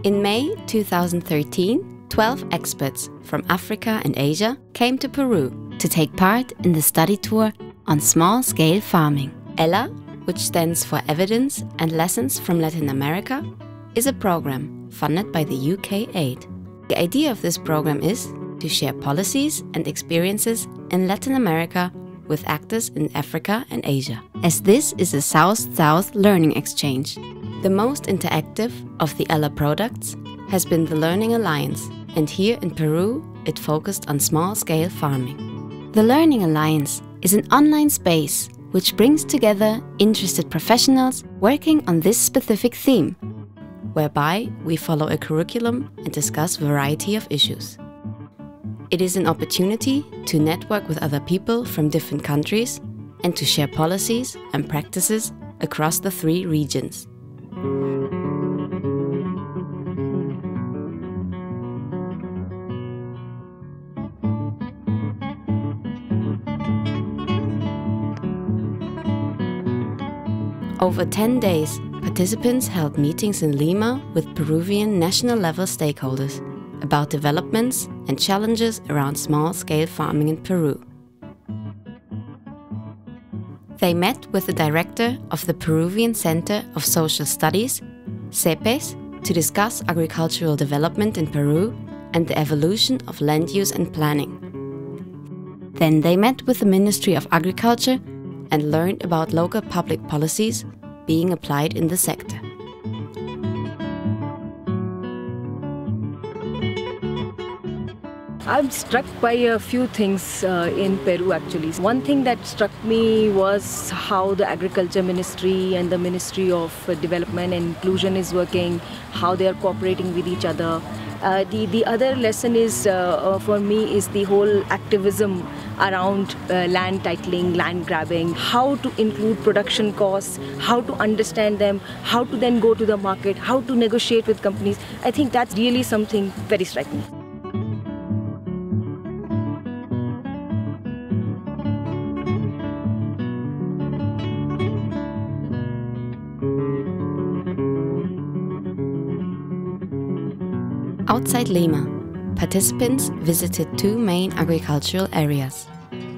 In May 2013, 12 experts from Africa and Asia came to Peru to take part in the study tour on small-scale farming. ELLA, which stands for Evidence and Lessons from Latin America, is a program funded by the UK Aid. The idea of this program is to share policies and experiences in Latin America with actors in Africa and Asia, as this is a South-South learning exchange. The most interactive of the ELLA products has been the Learning Alliance, and here in Peru it focused on small-scale farming. The Learning Alliance is an online space which brings together interested professionals working on this specific theme, whereby we follow a curriculum and discuss a variety of issues. It is an opportunity to network with other people from different countries and to share policies and practices across the 3 regions. Over 10 days, participants held meetings in Lima with Peruvian national-level stakeholders about developments and challenges around small-scale farming in Peru. They met with the director of the Peruvian Center of Social Studies, CEPES, to discuss agricultural development in Peru and the evolution of land use and planning. Then they met with the Ministry of Agriculture and learned about local public policies being applied in the sector. I'm struck by a few things in Peru actually. One thing that struck me was how the Agriculture Ministry and the Ministry of Development and Inclusion is working, how they are cooperating with each other. The other lesson is, for me, is the whole activism around land titling, land grabbing, how to include production costs, how to understand them, how to then go to the market, how to negotiate with companies. I think that's really something very striking. Outside Lima, participants visited 2 main agricultural areas.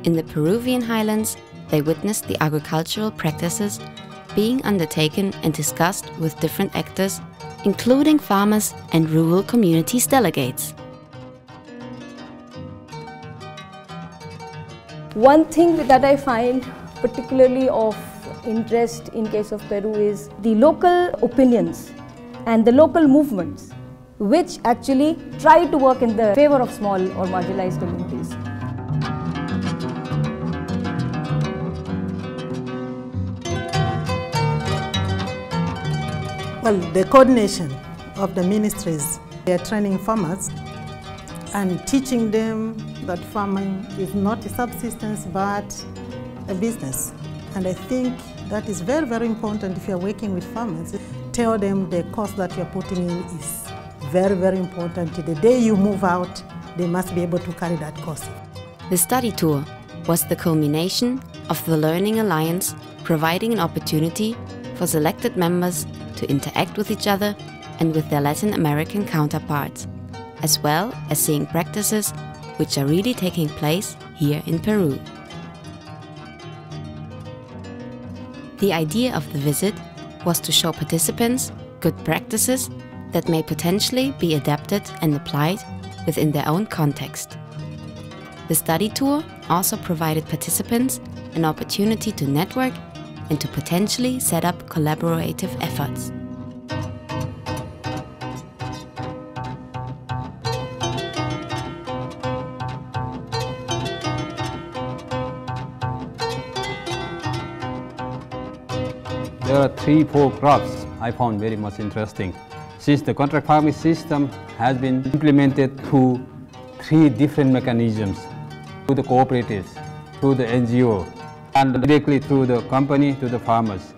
In the Peruvian highlands, they witnessed the agricultural practices being undertaken and discussed with different actors, including farmers and rural communities delegates. One thing that I find particularly of interest in case of Peru is the local opinions and the local movements which actually try to work in the favor of small or marginalized communities. Well, the coordination of the ministries, they are training farmers and teaching them that farming is not a subsistence but a business. And I think that is very, very important if you are working with farmers. Tell them the cost that you are putting in is very, very important. The day you move out, they must be able to carry that cost. The study tour was the culmination of the Learning Alliance, providing an opportunity for selected members to interact with each other and with their Latin American counterparts, as well as seeing practices which are really taking place here in Peru. The idea of the visit was to show participants good practices that may potentially be adapted and applied within their own context. The study tour also provided participants an opportunity to network and to potentially set up collaborative efforts. There are 3-4 crops I found very much interesting. Since the contract farming system has been implemented through 3 different mechanisms, through the cooperatives, through the NGO, and directly through the company to the farmers.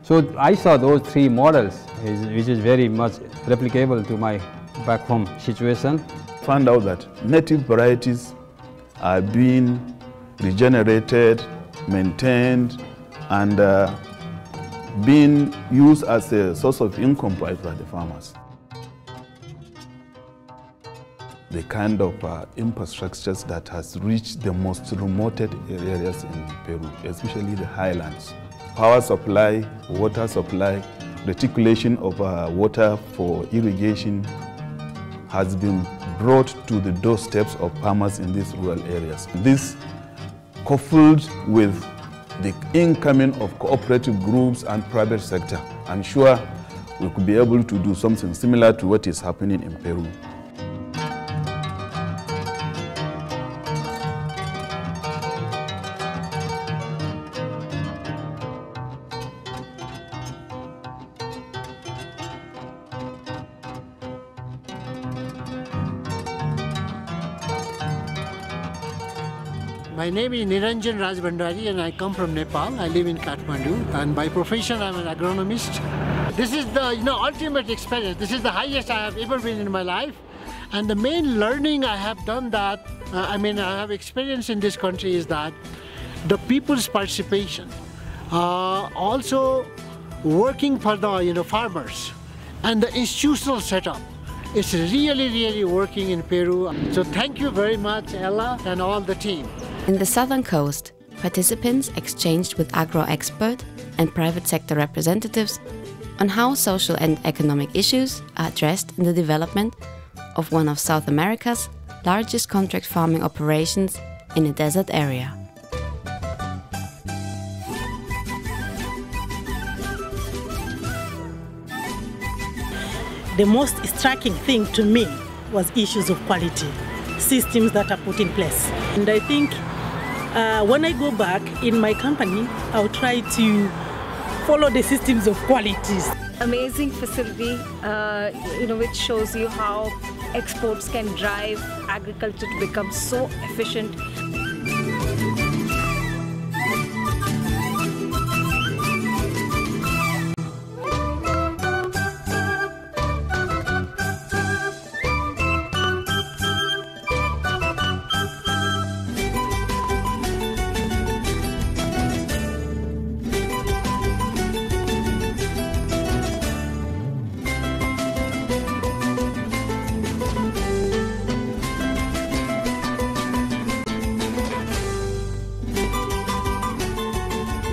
So I saw those 3 models, which is very much replicable to my back home situation. Found out that native varieties are being regenerated, maintained, and being used as a source of income by the farmers. the kind of infrastructures that has reached the most remote areas in Peru, especially the highlands. Power supply, water supply, reticulation of water for irrigation has been brought to the doorsteps of farmers in these rural areas. This, coupled with the incoming of cooperative groups and private sector, I'm sure we could be able to do something similar to what is happening in Peru. My name is Niranjan Rajbhandari and I come from Nepal. I live in Kathmandu and by profession I'm an agronomist. This is the ultimate experience. This is the highest I have ever been in my life. And the main learning I have done that, I have experience in this country is that the people's participation, also working for the farmers and the institutional setup. It's really working in Peru. So thank you very much, Ella and all the team. In the southern coast, participants exchanged with agro-expert and private sector representatives on how social and economic issues are addressed in the development of one of South America's largest contract farming operations in a desert area. The most striking thing to me was issues of quality, systems that are put in place. And I think when I go back in my company, I'll try to follow the systems of quality. Amazing facility, which shows you how exports can drive agriculture to become so efficient.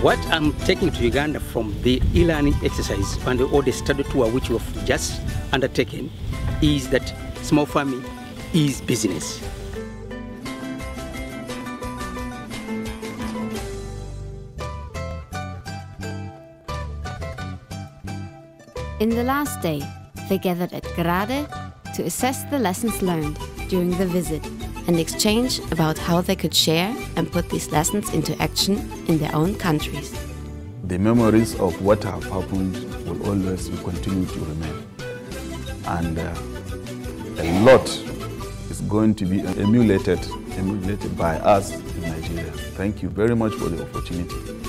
What I'm taking to Uganda from the e-learning exercise and or the study tour which we've just undertaken is that small farming is business. In the last day, they gathered at Grade to assess the lessons learned during the visit and exchange about how they could share and put these lessons into action in their own countries. The memories of what have happened will always continue to remain. And a lot is going to be emulated by us in Nigeria. Thank you very much for the opportunity.